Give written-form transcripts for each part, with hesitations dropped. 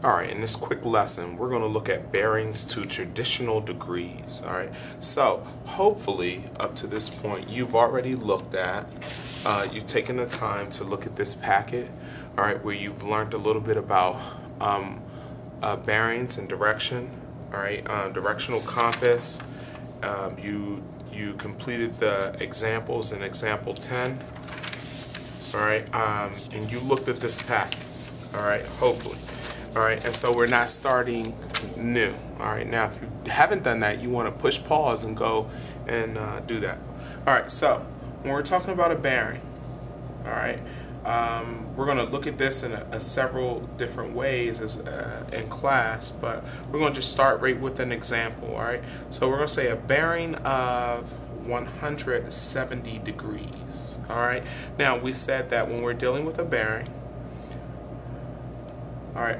Alright, in this quick lesson, we're going to look at bearings to traditional degrees. Alright, so hopefully up to this point you've already looked at, you've taken the time to look at this packet, alright, where you've learned a little bit about bearings and direction, alright, directional compass. You completed the examples in example 10, alright, and you looked at this packet, alright, hopefully. Alright, and so we're not starting new. Alright, now if you haven't done that, you want to push pause and go and do that. Alright, so when we're talking about a bearing, alright, we're going to look at this in several different ways in class, but we're going to just start right with an example. Alright, so we're going to say a bearing of 170 degrees. Alright, now we said that when we're dealing with a bearing, alright,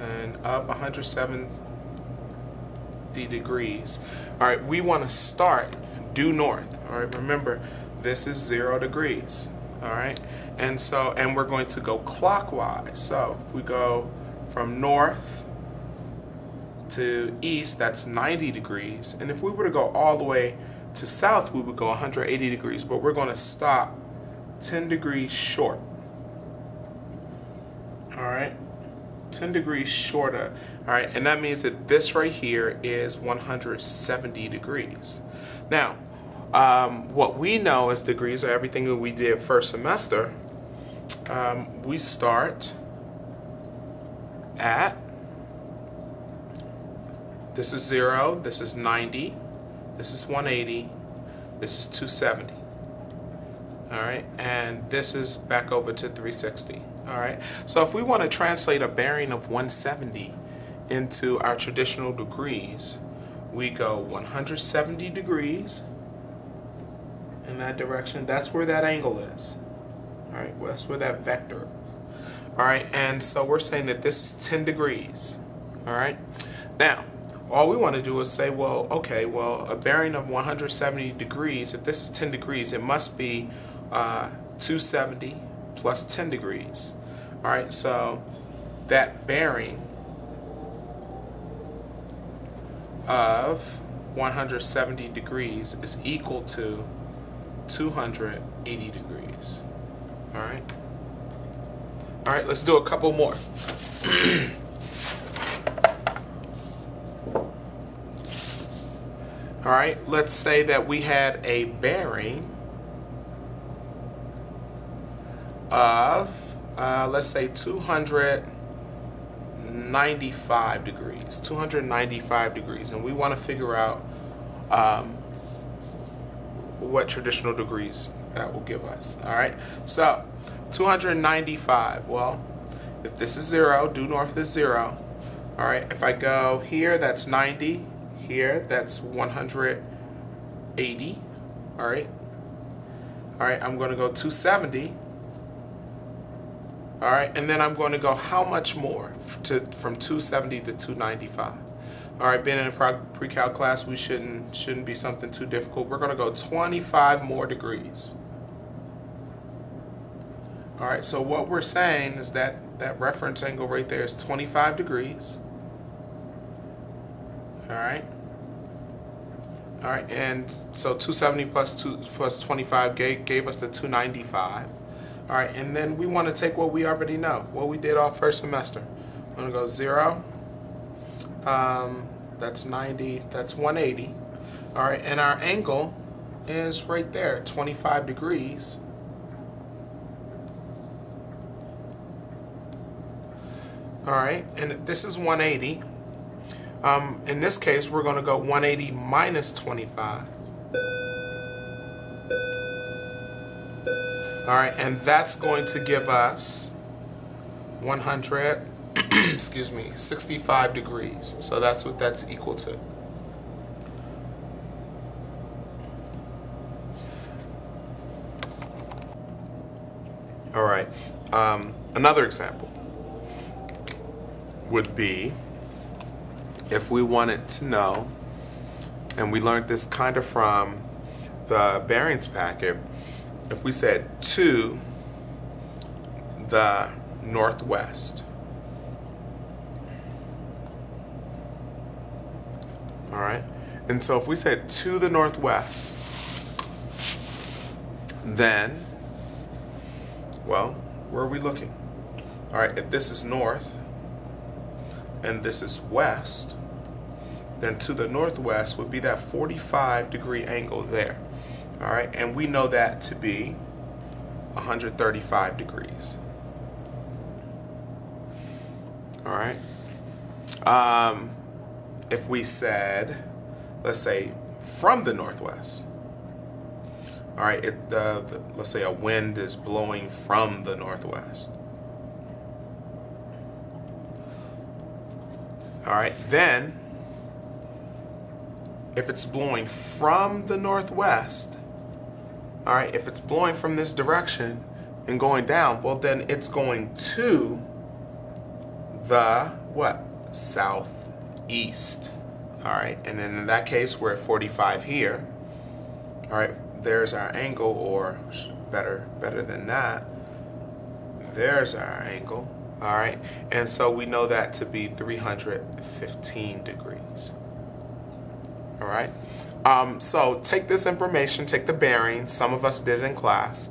and of 170 degrees, alright, we want to start due north. Alright, remember this is 0 degrees. Alright, and we're going to go clockwise. So if we go from north to east, that's 90 degrees, and if we were to go all the way to south, we would go 180 degrees, but we're going to stop 10 degrees short. Alright, 10 degrees shorter. Alright, and that means that this right here is 170 degrees. Now, what we know as degrees are everything that we did first semester. We start at, this is 0, this is 90, this is 180, this is 270. Alright, and this is back over to 360. Alright, so if we want to translate a bearing of 170 into our traditional degrees, we go 170 degrees in that direction. That's where that angle is. Alright, well, that's where that vector is. Alright, and so we're saying that this is 10 degrees. Alright, now all we want to do is say, well, okay, well, a bearing of 170 degrees, if this is 10 degrees, it must be 270 plus 10 degrees. Alright, so that bearing of 170 degrees is equal to 280 degrees. Alright? Alright, let's do a couple more. Alright, let's say that we had a bearing of, let's say 295 degrees. 295 degrees. And we want to figure out what traditional degrees that will give us. Alright, so 295, well, if this is 0, due north is 0. Alright, if I go here, that's 90. Here, that's 180. Alright, I'm going to go 270. Alright, and then I'm going to go how much more from 270 to 295? Alright, being in a pre-calc class, we shouldn't be something too difficult. We're going to go 25 more degrees. Alright, so what we're saying is that that reference angle right there is 25 degrees. Alright, and so 270 plus 25 gave us the 295. Alright, and then we want to take what we already know, what we did all first semester. I'm going to go 0, that's 90, that's 180. Alright, and our angle is right there, 25 degrees. Alright, and this is 180. In this case, we're going to go 180 minus 25. Alright, and that's going to give us 65 degrees. So that's what that's equal to. Alright, another example would be if we wanted to know, and we learned this kind of from the bearings packet, if we said to the northwest, All right. And so if we said to the northwest, then, well, where are we looking? All right, if this is north and this is west, then to the northwest would be that 45-degree angle there. All right, and we know that to be 135 degrees. All right. If we said, let's say, from the northwest, all right, let's say a wind is blowing from the northwest. All right, then, if it's blowing from the northwest, all right, if it's blowing from this direction and going down, well, then it's going to the, what? Southeast. All right, and then in that case, we're at 45 here. All right, there's our angle, or better than that, there's our angle. All right, and so we know that to be 315 degrees. All right, so take this information, take the bearings. Some of us did it in class.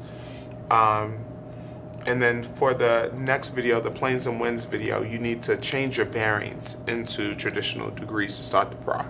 And then for the next video, the planes and winds video, you need to change your bearings into traditional degrees to start the pro.